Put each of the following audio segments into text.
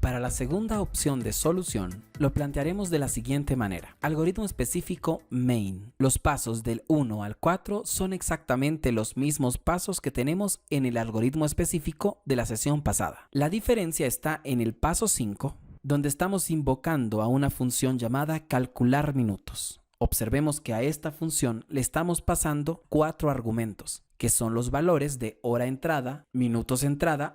Para la segunda opción de solución, lo plantearemos de la siguiente manera. Algoritmo específico main. Los pasos del 1 al 4 son exactamente los mismos pasos que tenemos en el algoritmo específico de la sesión pasada. La diferencia está en el paso 5, donde estamos invocando a una función llamada calcular minutos. Observemos que a esta función le estamos pasando 4 argumentos, que son los valores de hora entrada,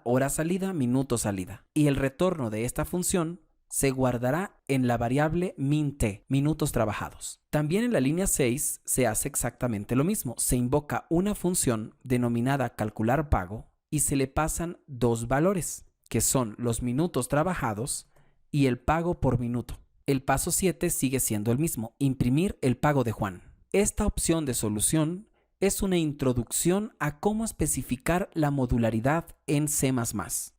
hora salida, minuto salida. Y el retorno de esta función se guardará en la variable min_t, minutos trabajados. También en la línea 6 se hace exactamente lo mismo. Se invoca una función denominada calcular pago y se le pasan 2 valores, que son los minutos trabajados y el pago por minuto. El paso 7 sigue siendo el mismo, imprimir el pago de Juan. Esta opción de solución es una introducción a cómo especificar la modularidad en C++.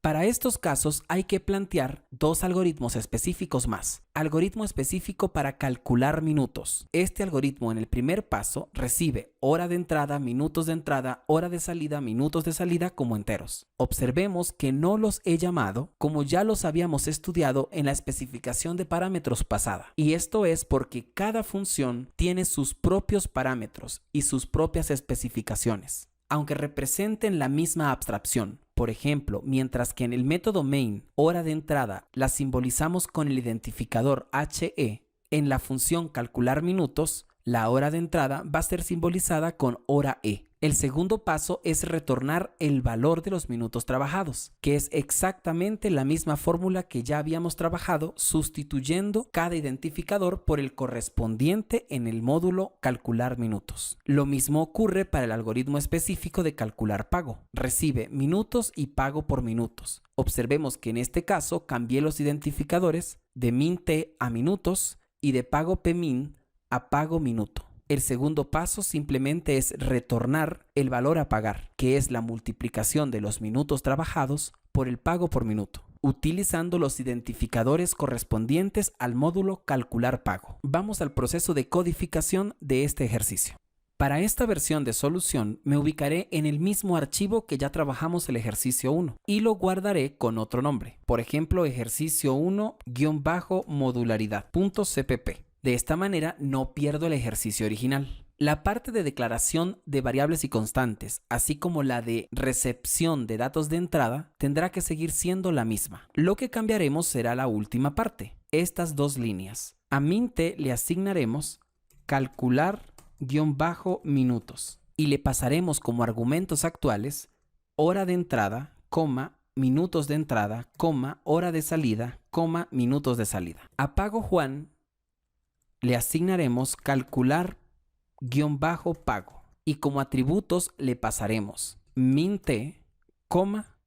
Para estos casos hay que plantear 2 algoritmos específicos más. Algoritmo específico para calcular minutos. Este algoritmo en el primer paso recibe hora de entrada, hora de salida, minutos de salida como enteros. Observemos que no los he llamado como ya los habíamos estudiado en la especificación de parámetros pasada. Y esto es porque cada función tiene sus propios parámetros y sus propias especificaciones, aunque representen la misma abstracción. Por ejemplo, mientras que en el método main, hora de entrada, la simbolizamos con el identificador HE, en la función calcular minutos, la hora de entrada va a ser simbolizada con hora E. El segundo paso es retornar el valor de los minutos trabajados, que es exactamente la misma fórmula que ya habíamos trabajado, sustituyendo cada identificador por el correspondiente en el módulo calcular minutos. Lo mismo ocurre para el algoritmo específico de calcular pago. Recibe minutos y pago por minutos. Observemos que en este caso cambié los identificadores de min_t a minutos y de pago pmin a pago minuto. El segundo paso simplemente es retornar el valor a pagar, que es la multiplicación de los minutos trabajados por el pago por minuto, utilizando los identificadores correspondientes al módulo calcular pago. Vamos al proceso de codificación de este ejercicio. Para esta versión de solución me ubicaré en el mismo archivo que ya trabajamos el ejercicio 1 y lo guardaré con otro nombre. Por ejemplo, ejercicio 1-modularidad.cpp. De esta manera no pierdo el ejercicio original. La parte de declaración de variables y constantes, así como la de recepción de datos de entrada, tendrá que seguir siendo la misma. Lo que cambiaremos será la última parte, estas 2 líneas. A min_t le asignaremos calcular_minutos y le pasaremos como argumentos actuales hora de entrada, minutos de entrada, hora de salida, minutos de salida. A pago Juan le asignaremos calcular_pago y como atributos le pasaremos min_t,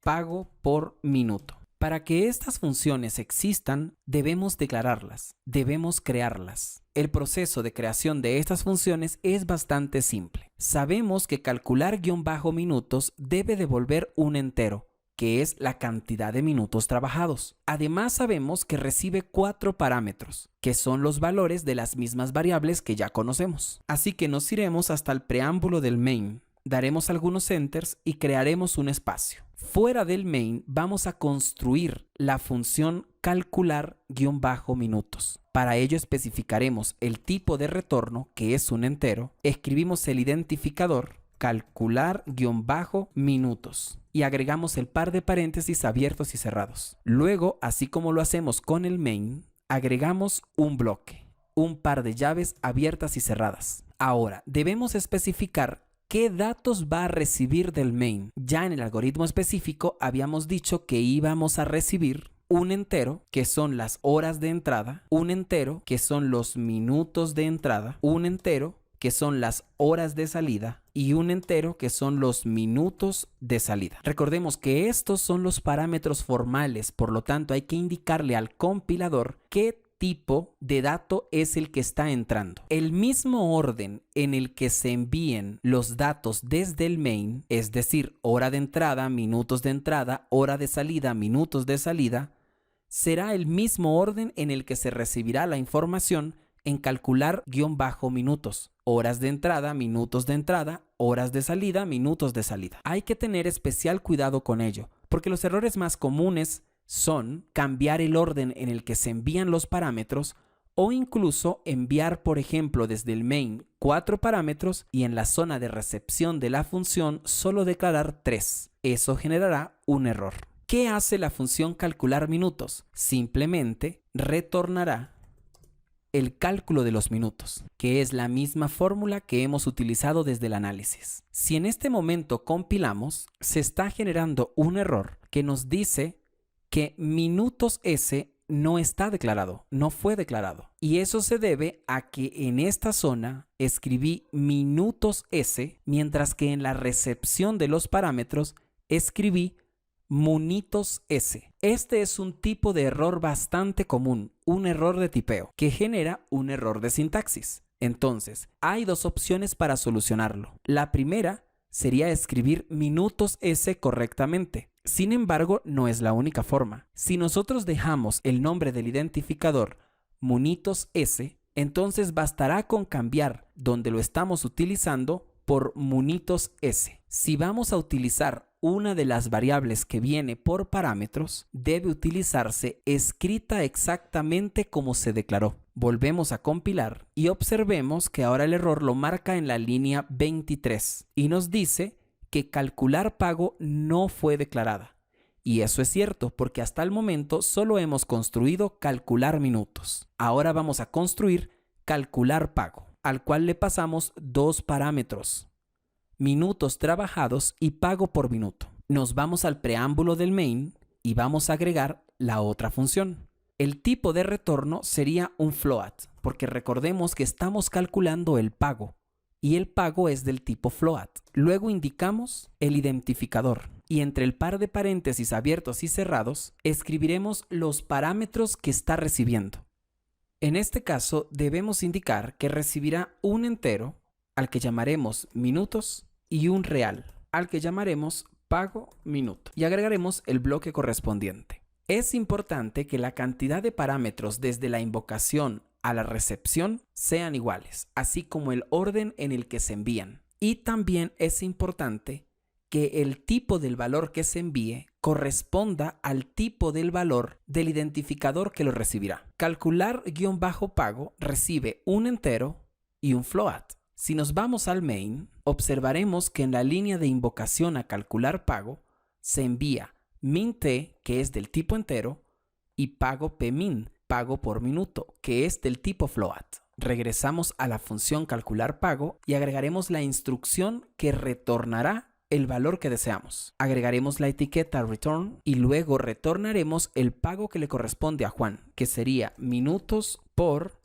pago por minuto. Para que estas funciones existan, debemos declararlas, debemos crearlas. El proceso de creación de estas funciones es bastante simple. Sabemos que calcular_minutos debe devolver un entero, que es la cantidad de minutos trabajados. Además sabemos que recibe 4 parámetros, que son los valores de las mismas variables que ya conocemos. Así que nos iremos hasta el preámbulo del main, daremos algunos enters y crearemos un espacio. Fuera del main vamos a construir la función calcular_minutos. Para ello especificaremos el tipo de retorno, que es un entero, escribimos el identificador calcular_minutos y agregamos el par de paréntesis abiertos y cerrados. Luego, así como lo hacemos con el main, agregamos un bloque, un par de llaves abiertas y cerradas. Ahora, debemos especificar qué datos va a recibir del main. Ya en el algoritmo específico habíamos dicho que íbamos a recibir un entero, que son las horas de entrada, un entero, que son los minutos de entrada, un entero, que son las horas de salida, y un entero, que son los minutos de salida. Recordemos que estos son los parámetros formales, por lo tanto hay que indicarle al compilador qué tipo de dato es el que está entrando. El mismo orden en el que se envíen los datos desde el main, es decir, hora de entrada, minutos de entrada, hora de salida, minutos de salida, será el mismo orden en el que se recibirá la información en calcular_minutos. Horas de entrada, minutos de entrada, horas de salida, minutos de salida. Hay que tener especial cuidado con ello, porque los errores más comunes son cambiar el orden en el que se envían los parámetros o incluso enviar, por ejemplo, desde el main 4 parámetros y en la zona de recepción de la función solo declarar 3. Eso generará un error. ¿Qué hace la función calcular minutos? Simplemente retornará el cálculo de los minutos, que es la misma fórmula que hemos utilizado desde el análisis. Si en este momento compilamos, se está generando un error que nos dice que minutos S no está declarado, no fue declarado. Y eso se debe a que en esta zona escribí minutos S, mientras que en la recepción de los parámetros escribí munitos S. Este es un tipo de error bastante común, un error de tipeo, que genera un error de sintaxis. Entonces, hay dos opciones para solucionarlo. La primera sería escribir minutos S correctamente. Sin embargo, no es la única forma. Si nosotros dejamos el nombre del identificador munitos S, entonces bastará con cambiar donde lo estamos utilizando por munitos S. Si vamos a utilizar una de las variables que viene por parámetros, debe utilizarse escrita exactamente como se declaró. Volvemos a compilar y observemos que ahora el error lo marca en la línea 23 y nos dice que calcular pago no fue declarada. Y eso es cierto porque hasta el momento solo hemos construido calcular minutos. Ahora vamos a construir calcular pago, al cual le pasamos dos parámetros: minutos trabajados y pago por minuto. Nos vamos al preámbulo del main y vamos a agregar la otra función. El tipo de retorno sería un float, porque recordemos que estamos calculando el pago y el pago es del tipo float. Luego indicamos el identificador y entre el par de paréntesis abiertos y cerrados escribiremos los parámetros que está recibiendo. En este caso debemos indicar que recibirá un entero, al que llamaremos minutos, y un real, al que llamaremos pago minuto, y agregaremos el bloque correspondiente. Es importante que la cantidad de parámetros desde la invocación a la recepción sean iguales, así como el orden en el que se envían. Y también es importante que el tipo del valor que se envíe corresponda al tipo del valor del identificador que lo recibirá. Calcular-pago recibe un entero y un float. Si nos vamos al main, observaremos que en la línea de invocación a calcular pago se envía min t, que es del tipo entero, y pago pmin, pago por minuto, que es del tipo float. Regresamos a la función calcular pago y agregaremos la instrucción que retornará el valor que deseamos. Agregaremos la etiqueta return y luego retornaremos el pago que le corresponde a Juan, que sería minutos por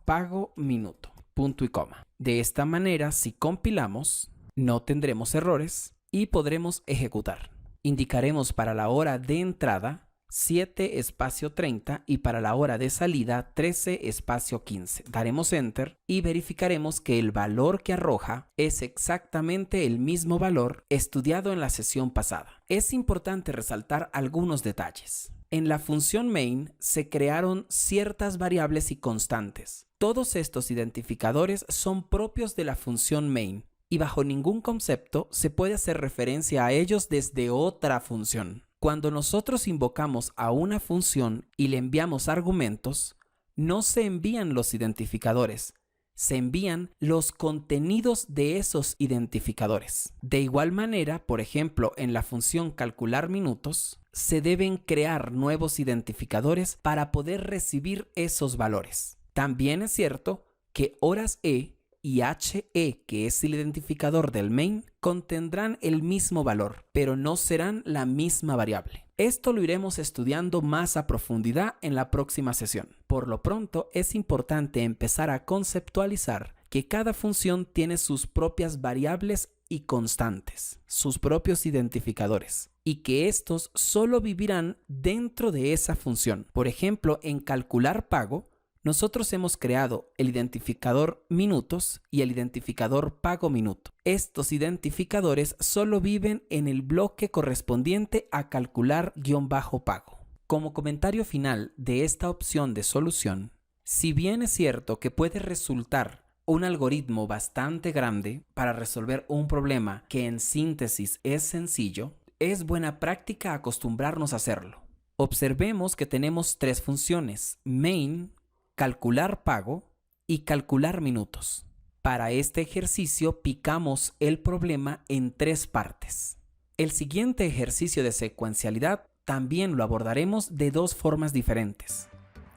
pago minuto, punto y coma. De esta manera, si compilamos, no tendremos errores y podremos ejecutar. Indicaremos para la hora de entrada 7 espacio 30 y para la hora de salida 13 espacio 15. Daremos enter y verificaremos que el valor que arroja es exactamente el mismo valor estudiado en la sesión pasada. Es importante resaltar algunos detalles. En la función main se crearon ciertas variables y constantes. Todos estos identificadores son propios de la función main y bajo ningún concepto se puede hacer referencia a ellos desde otra función. Cuando nosotros invocamos a una función y le enviamos argumentos, no se envían los identificadores, se envían los contenidos de esos identificadores. De igual manera, por ejemplo, en la función calcular minutos, se deben crear nuevos identificadores para poder recibir esos valores. También es cierto que horas E y HE, que es el identificador del main, contendrán el mismo valor, pero no serán la misma variable. Esto lo iremos estudiando más a profundidad en la próxima sesión. Por lo pronto, es importante empezar a conceptualizar que cada función tiene sus propias variables y constantes, sus propios identificadores, y que estos solo vivirán dentro de esa función. Por ejemplo, en calcular pago, nosotros hemos creado el identificador minutos y el identificador pago minuto. Estos identificadores solo viven en el bloque correspondiente a calcular-pago. Como comentario final de esta opción de solución, si bien es cierto que puede resultar un algoritmo bastante grande para resolver un problema que en síntesis es sencillo, es buena práctica acostumbrarnos a hacerlo. Observemos que tenemos tres funciones: main, calcular pago y calcular minutos. Para este ejercicio picamos el problema en tres partes. El siguiente ejercicio de secuencialidad también lo abordaremos de dos formas diferentes,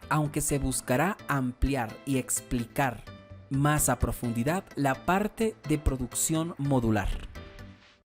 aunque se buscará ampliar y explicar más a profundidad la parte de producción modular.